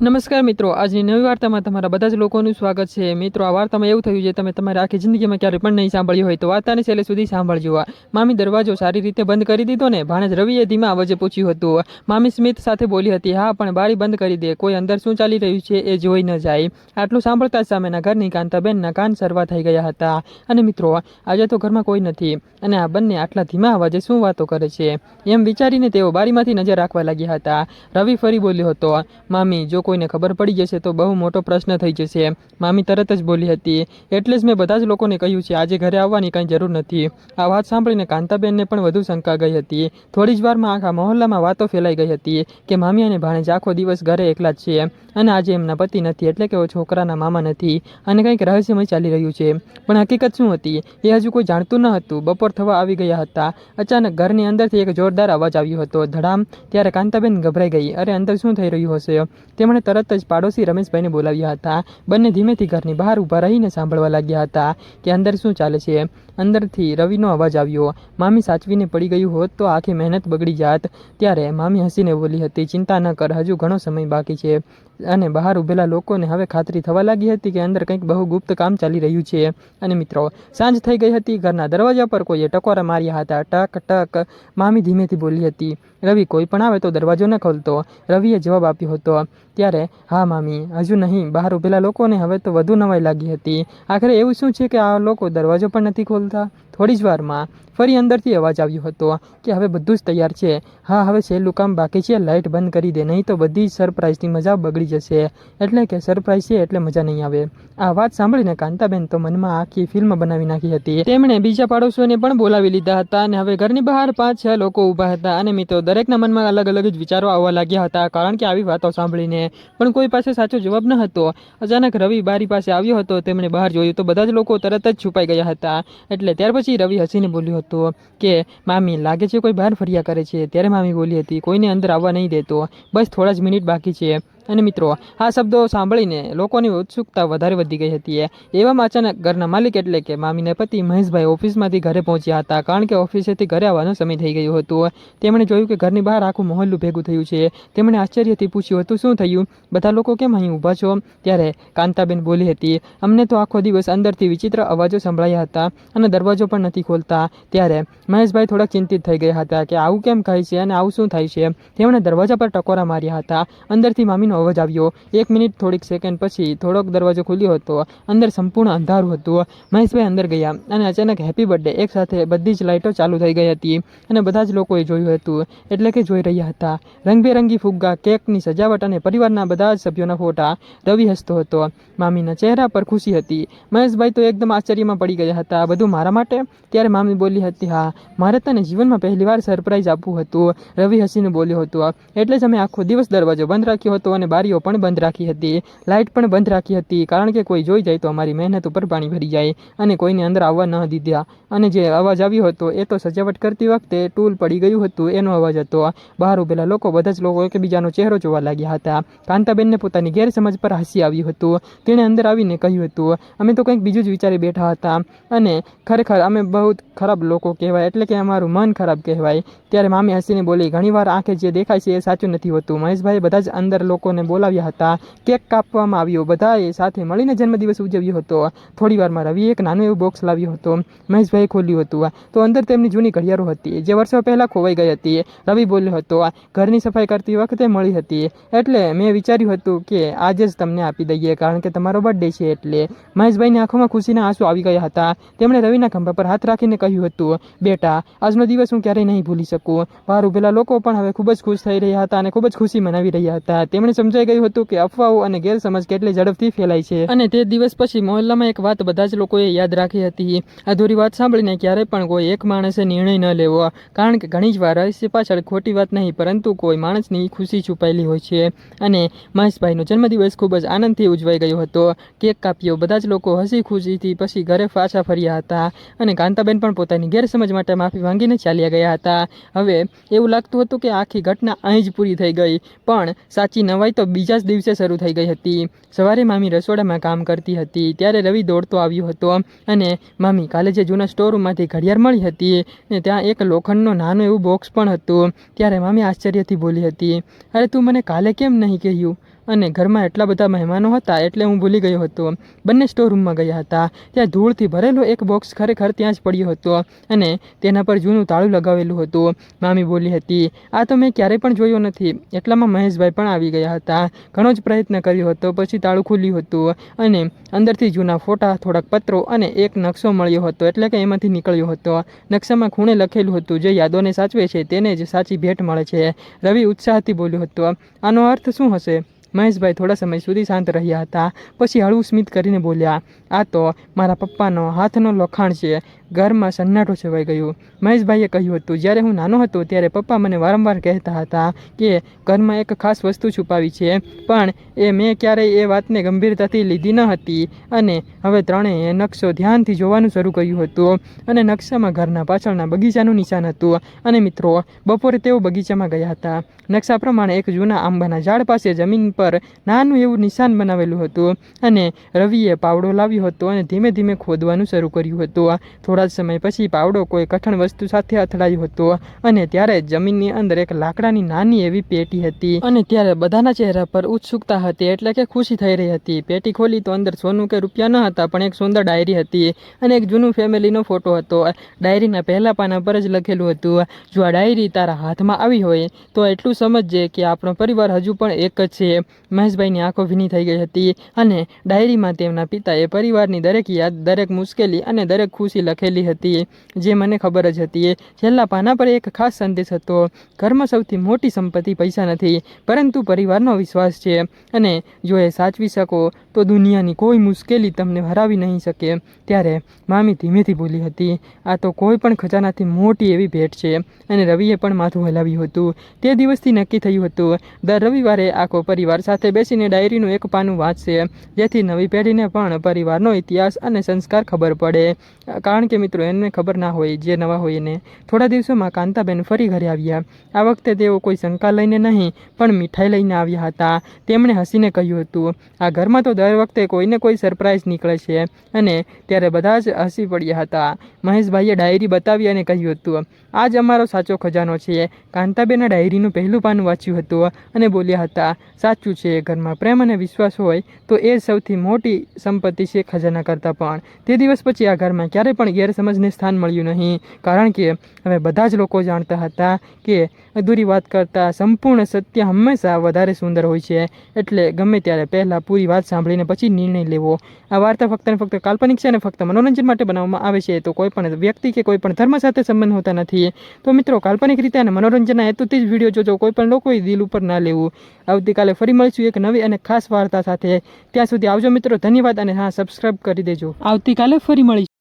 નમસ્કાર મિત્રો, આજની નવી વાર્તામાં તમારા બધા જ લોકોનું સ્વાગત છે। મિત્રો, આ વાર્તામાં એવું થયું છે તમે તમારી આખી જિંદગીમાં ક્યારે પણ નહીં સાંભળ્યું હોય તો વાર્તાને છેલ્લે સુધી સાંભળજો। મામી દરવાજો સારી રીતે બંધ કરી દીધો ને? ભાણેજ રવિએ ધીમા અવાજે પૂછ્યું હતું। મામી સ્મિત સાથે બોલી હતી, હા પણ બારી બંધ કરી દે, કોઈ અંદર શું ચાલી રહ્યું છે એ જોઈ ન જાય। આટલું સાંભળતા જ સામેના ઘરની કાંતાબેનના કાન સરવા થઈ ગયા હતા। અને મિત્રો, આજે તો ઘરમાં કોઈ નથી અને આ બંને આટલા ધીમા અવાજે શું વાતો કરે છે એમ વિચારીને તેઓ બારીમાંથી નજર રાખવા લાગ્યા હતા। રવિ ફરી બોલ્યો હતો, મામી જો કોઈને ખબર પડી જશે તો બહુ મોટો પ્રશ્ન થઈ જશે। મામી તરત જ બોલી હતી, એટલે જ મેં બધા જ લોકોને કહ્યું છે આજે ઘરે આવવાની કંઈ જરૂર નથી। આ વાત સાંભળીને કાંતાબેનને પણ વધુ શંકા ગઈ હતી। થોડી જ વારમાં આખા મહોલ્લામાં વાતો ફેલાઈ ગઈ હતી કે મામી અને ભાણેજ આખો દિવસ ઘરે એકલા જ છે અને આજે એમના પતિ નથી, એટલે કે છોકરાના મામા નથી અને કંઈક રહસ્યમય ચાલી રહ્યું છે। પણ હકીકત શું હતી એ હજુ કોઈ જાણતું ન હતું। બપોર થવા આવી ગયા હતા। અચાનક ઘરની અંદરથી એક જોરદાર અવાજ આવ્યો હતો, ધડામ। ત્યારે કાંતાબેન ગભરાઈ ગઈ, અરે અંદર શું થઈ રહ્યું હશે? તેમણે તરત જ પાડોશી રમેશભાઈને બોલાવ્યા હતા। બંને ધીમેથી ઘરની બહાર ઊભા રહીને સાંભળવા લાગ્યા હતા કે અંદર શું ચાલે છે। અંદરથી રવિનો અવાજ આવ્યો, મામી સાચવીને પડી ગયું હોત તો આખી મહેનત બગડી જાત। ત્યારે મામી હસીને બોલી હતી, ચિંતા ન કર, હજુ ઘણો સમય બાકી છે। અને બહાર ઊભેલા લોકોને હવે ખાતરી થવા લાગી હતી કે અંદર કંઈક બહુ ગુપ્ત કામ ચાલી રહ્યું છે। અને મિત્રો, સાંજ થઈ ગઈ હતી। ઘરના દરવાજા પર કોઈએ ટકોરા માર્યા હતા, ટક ટક। મામી ધીમેથી બોલી હતી, રવિ કોઈ પણ આવે તો દરવાજો ન ખોલતો। રવિએ જવાબ આપ્યો હતો। ત્યારે હા મામી, હજુ નહીં। બહાર ઊભેલા લોકોને હવે તો વધુ નવાઈ લાગી હતી। આખરે એવું શું છે કે આ લોકો દરવાજો પણ નથી ખોલતા? થોડી જ વારમાં ફરી અંદરથી અવાજ આવ્યો હતો કે હવે બધું જ તૈયાર છે। હા, હવે છેલ્લું કામ બાકી છે, લાઇટ બંધ કરી દે, નહીં તો બધી જ સરપ્રાઈઝની મજા બગડી જશે। એટલે કે સરપ્રાઈઝ છે એટલે મજા નહીં આવે। આ વાત સાંભળીને કાંતાબેન તો મનમાં આખી ફિલ્મ બનાવી નાખી હતી। તેમણે બીજા પાડોશીઓને પણ બોલાવી લીધા હતા અને હવે ઘરની બહાર 5-6 લોકો ઊભા હતા। અને મિત્રો, દરેકના મનમાં અલગ અલગ જ વિચારો આવવા લાગ્યા હતા, કારણ કે આવી વાતો સાંભળીને પણ કોઈ પાસે સાચો જવાબ ન હતો। અચાનક રવિ બારી પાસે આવ્યો હતો। તેમણે બહાર જોયું તો બધા જ લોકો તરત જ છુપાઈ ગયા હતા। એટલે ત્યાર પછી રવિ હસીને બોલ્યો હતો કે મામી, લાગે છે કોઈ બહાર ફર્યા કરે છે। ત્યારે મામી બોલી હતી, કોઈને અંદર આવવા નહીં દેતો, બસ થોડા જ મિનિટ બાકી છે। અને મિત્રો, આ શબ્દો સાંભળીને લોકોની ઉત્સુકતા વધારે વધી ગઈ હતી। એવામાં અચાનક ઘરના માલિક એટલે કે મામીને પતિ મહેશભાઈ ઓફિસમાંથી ઘરે પહોંચ્યા હતા, કારણ કે ઓફિસેથી ઘરે આવવાનો સમય થઈ ગયો હતો। તેમણે જોયું કે ઘરની બહાર આખું મહોલ્લું ભેગું થયું છે। તેમણે આશ્ચર્યથી પૂછ્યું હતું, શું થયું? બધા લોકો કેમ અહીં ઊભા છો? ત્યારે કાંતાબેન બોલી હતી, અમને તો આખો દિવસ અંદરથી વિચિત્ર અવાજો સંભળાયા હતા અને દરવાજો પણ નથી ખોલતા। ત્યારે મહેશભાઈ થોડાક ચિંતિત થઈ ગયા હતા કે આવું કેમ કહે છે અને આવું શું થાય છે। તેમણે દરવાજા પર ટકોરા માર્યા હતા। અંદરથી મામીનો અવાજ આવ્યો। 1 મિનિટ થોડીક સેકન્ડ પછી થોડોક દરવાજો ખુલ્યો હતો। અંદર સંપૂર્ણ અંધારું હતું। મહેશભાઈ અંદર ગયા અને અચાનક હેપી બર્થડે એક સાથે બધી જ લાઇટો ચાલુ થઈ ગઈ હતી અને બધા જ લોકોએ જોયું હતું, એટલે કે જોઈ રહ્યા હતા। રંગબેરંગી ફુગ્ગા, કેકની સજાવટ અને પરિવારના બધા જ સભ્યોના ફોટા। રવિ હસતો હતો, મામીના ચહેરા પર ખુશી હતી। મહેશભાઈ તો એકદમ આશ્ચર્યમાં પડી ગયા હતા, આ બધું મારા માટે? ત્યારે મામી બોલી હતી, હા, મારે તને જીવનમાં પહેલીવાર સરપ્રાઈઝ આપવું હતું। રવિ હસીને બોલ્યો હતો, એટલે જ અમે આખો દિવસ દરવાજો બંધ રાખ્યો હતો અને બારીઓ પણ બંધ રાખી હતી, લાઇટ પણ બંધ રાખી હતી, કારણ કે કોઈ જોઈ જાય તો અમારી મહેનત ઉપર પાણી ભરી જાય અને કોઈને અંદર આવવા ન દીધા। અને જે અવાજ આવ્યો હતો એ તો સજાવટ કરતી વખતે ટૂલ પડી ગયું હતું એનો અવાજ હતો। બહાર ઊભેલા લોકો બધા જ લોકો એકબીજાનો ચહેરો જોવા લાગ્યા હતા। કાંતાબેનને પોતાની ગેરસમજ પર હાસ્ય આવ્યું હતું। તેણે અંદર આવીને કહ્યું હતું, અમે તો કંઈક બીજું જ વિચારી બેઠા હતા અને ખરેખર અમે બહુ ખરાબ લોકો કહેવાય, એટલે કે અમારું મન ખરાબ કહેવાય। ત્યારે મામી હસીને બોલી, ઘણીવાર આંખે જે દેખાય છે એ સાચું નથી હોતું। મહેશભાઈએ બધા જ અંદર લોકોને બોલાવ્યા હતા। કેક કાપવામાં આવ્યો, બધાએ સાથે મળીને જન્મદિવસ ઉજવ્યો હતો। થોડીવારમાં રવિએ એક નાનું એવું બોક્સ લાવ્યો હતો। મહેશભાઈએ ખોલ્યું હતું તો અંદર તેમની જૂની ઘડિયાળો હતી, જે વર્ષો પહેલાં ખોવાઈ ગઈ હતી। રવિ બોલ્યો હતો, ઘરની સફાઈ કરતી વખતે મળી હતી, એટલે મેં વિચાર્યું હતું કે આજે જ તમને આપી દઈએ, કારણ કે તમારો બર્થડે છે એટલે। મહેશભાઈની આંખોમાં ખુશીના આંસુ આવી ગયા હતા। તેમણે રવિના ખંભા પર હાથ રાખીને કહ્યું હતું, બેટા, આજનો દિવસ હું ક્યારેય નહીં ભૂલી શકું। બહાર ઊભેલા લોકો પણ હવે ખૂબ જ ખુશ થઈ રહ્યા હતા અને ખૂબ જ ખુશી મનાવી રહ્યા હતા। તેમણે સમજાઈ ગયું હતું કે અફવાઓ અને ગેરસમજ કેટલી ઝડપથી ફેલાય છે। અને તે દિવસ પછી મહોલ્લામાં એક વાત બધા જ લોકોએ યાદ રાખી હતી, અધૂરી વાત સાંભળીને ક્યારેય પણ કોઈ એક માણસે નિર્ણય ન લેવો, કારણ કે ઘણી જ વાર રહસ્ય પાછળ ખોટી વાત નહીં પરંતુ કોઈ માણસની ખુશી છુપાયેલી હોય છે। અને મહેશભાઈનો જન્મદિવસ ખૂબ જ આનંદથી ઉજવાઈ ગયો હતો। કેક કાપ્યો, બધા જ લોકો હસી ખુશીથી પછી ઘરે પાછા ફર્યા હતા અને કાંતાબેન પણ પોતાની ગેરસમજ માટે માફી માંગીને ચાલ્યા ગયા હતા। હવે એવું લાગતું હતું કે આખી ઘટના અહીં જ પૂરી થઈ ગઈ, પણ સાચી નવાઈ તો બીજા જ દિવસે શરૂ થઈ ગઈ હતી। સવારે મામી રસોડામાં કામ કરતી હતી ત્યારે રવિ દોડતો આવ્યો હતો અને મામી, કાલે જે જૂના સ્ટોરરૂમમાંથી ઘડિયાળ મળી હતી ને ત્યાં એક લોખંડનો નાનું એવું બોક્સ પણ હતું। ત્યારે મામી આશ્ચર્યથી બોલી હતી, અરે તું મને કાલે કેમ નહીં કહ્યું? અને ઘરમાં એટલા બધા મહેમાનો હતા એટલે હું ભૂલી ગયો હતો. બંને સ્ટોર રૂમમાં ગયા હતા. ત્યાં ધૂળથી ભરેલો એક બોક્સ ખરેખર ત્યાં જ પડ્યો હતો અને તેના પર જૂનું તાળું લગાવેલું હતું. મામી બોલી હતી, આ તો મેં ક્યારેય પણ જોયો નથી. એટલામાં મહેશભાઈ પણ આવી ગયા હતા. ઘણો જ પ્રયત્ન કર્યો હતો, પછી તાળું ખુલ્યું હતું અને અંદરથી જૂના ફોટા, થોડાક પત્રો અને એક નકશો મળ્યો હતો, એટલે કે એમાંથી નીકળ્યો હતો. નકશામાં ખૂણે લખેલું હતું, જે યાદોને સાચવે છે તેને જ સાચી ભેટ મળે છે. રવિ ઉત્સાહથી બોલ્યો હતો, આનો અર્થ શું હશે? મહેશભાઈ થોડા સમય સુધી શાંત રહ્યા હતા. પછી હળવું સ્મિત કરીને બોલ્યા, આ તો મારા પપ્પાનો હાથનો લખાણ છે. ઘરમાં સન્નાટો છવાઈ ગયું. મહેશભાઈએ કહ્યું હતું, જ્યારે હું નાનો હતો ત્યારે પપ્પા મને વારંવાર કહેતા હતા કે ઘરમાં એક ખાસ વસ્તુ છુપાવી છે, પણ મેં ક્યારેય એ વાતને ગંભીરતાથી લીધી ન હતી. અને હવે ત્રણેય નકશો ધ્યાનથી જોવાનું શરૂ કર્યું હતું અને નકશામાં ઘરના પાછળના બગીચાનું નિશાન હતું. અને મિત્રો, બપોરે તેઓ બગીચામાં ગયા હતા. નકશા પ્રમાણે એક જૂના આંબાના ઝાડ પાસે જમીન પર નાનું એવું નિશાન બનાવેલું હતું અને રવિએ પાવડો લાવ્યો હતો અને ધીમે ધીમે ખોદવાનું શરૂ કર્યું હતું. થોડા જ સમય પછી પાવડો કોઈ કઠણ વસ્તુ સાથે અથડાયો હતો અને ત્યારે જમીનની અંદર એક લાકડાની નાની એવી પેટી હતી અને ત્યારે બધાના ચહેરા પર ઉત્સુકતા હતી, એટલે કે ખુશી થઈ રહી હતી. પેટી ખોલી તો અંદર સોનું કે રૂપિયા ન હતા, પણ એક સુંદર ડાયરી હતી અને એક જૂનું ફેમિલીનો ફોટો હતો. ડાયરીના પહેલા પાના પર જ લખેલું હતું, જો આ ડાયરી તારા હાથમાં આવી હોય તો એટલું સમજજે કે આપણો પરિવાર હજુ પણ એક જ છે. મહેશભાઈની આંખો ભીની થઈ ગઈ હતી અને ડાયરીમાં તેમના પિતાએ પરિવારની દરેક યાદ, દરેક મુશ્કેલી અને દરેક ખુશી લખેલી હતી, જે મને ખબર જ હતી. છેલ્લા પાના પર એક ખાસ સંદેશ હતો, ઘરમાં સૌથી મોટી સંપત્તિ પૈસા નથી, પરંતુ પરિવારનો વિશ્વાસ છે, અને જો એ સાચવી શકો તો દુનિયાની કોઈ મુશ્કેલી તમને હરાવી નહીં શકે. ત્યારે મામી ધીમેથી બોલી હતી, આ તો કોઈ પણ ખજાનાથી મોટી એવી ભેટ છે. અને રવિએ પણ માથું હલાવ્યું હતું. તે દિવસથી નક્કી થયું હતું, દર રવિવારે આખો પરિવાર સાથે બેસીને ડાયરીનું એક પાનું વાંચશે, જેથી નવી પેઢીને પણ પરિવારનો ઇતિહાસ અને સંસ્કાર ખબર પડે. કારણ કે મિત્રો, એને ખબર ના હોય જે નવા હોય એને. થોડા દિવસોમાં કાંતાબેન ફરી ઘરે આવ્યા. આ વખતે તેઓ કોઈ શંકા લઈને નહીં, પણ મીઠાઈ લઈને આવ્યા હતા. તેમણે હસીને કહ્યું હતું, આ ઘરમાં તો દર વખતે કોઈને કોઈ સરપ્રાઈઝ નીકળે છે. અને ત્યારે બધા જ હસી પડ્યા હતા. મહેશભાઈએ ડાયરી બતાવી અને કહ્યું હતું, આ જ અમારો સાચો ખજાનો છે. કાંતાબેને ડાયરીનું પહેલું પાનું વાંચ્યું હતું અને બોલ્યા હતા, સાચું છે, ઘરમાં પ્રેમ અને વિશ્વાસ હોય તો એ સૌથી મોટી સંપત્તિ છે ખજાના કરતાં પણ. તે દિવસ પછી આ ઘરમાં ક્યારેય પણ ગેરસમજને સ્થાન મળ્યું નહીં, કારણ કે હવે બધા જ લોકો જાણતા હતા કે અધૂરી વાત કરતાં સંપૂર્ણ સત્ય હંમેશા વધારે સુંદર હોય છે. એટલે ગમે ત્યારે પહેલાં પૂરી વાત સાંભળીને પછી નિર્ણય લેવો. આ વાર્તા ફક્ત ને ફક્ત કાલ્પનિક છે અને ફક્ત મનોરંજન માટે બનાવવામાં આવે છે, તો કોઈ પણ વ્યક્તિ કે કોઈ પણ ધર્મ સાથે સંબંધ હોતા નથી. તો મિત્રો, કાલ્પનિક રીતે અને મનોરંજનના હેતુથી જ વિડીયો જોજો, કોઈ પણ લોકોએ દિલ ઉપર ના લેવું. આવતીકાલે ફરી મળીશું એક નવી અને ખાસ વાર્તા સાથે. ત્યાં સુધી આવજો મિત્રો, ધન્યવાદ, અને હા, સબસ્ક્રાઈબ કરી દેજો. આવતીકાલે ફરી મળીશું.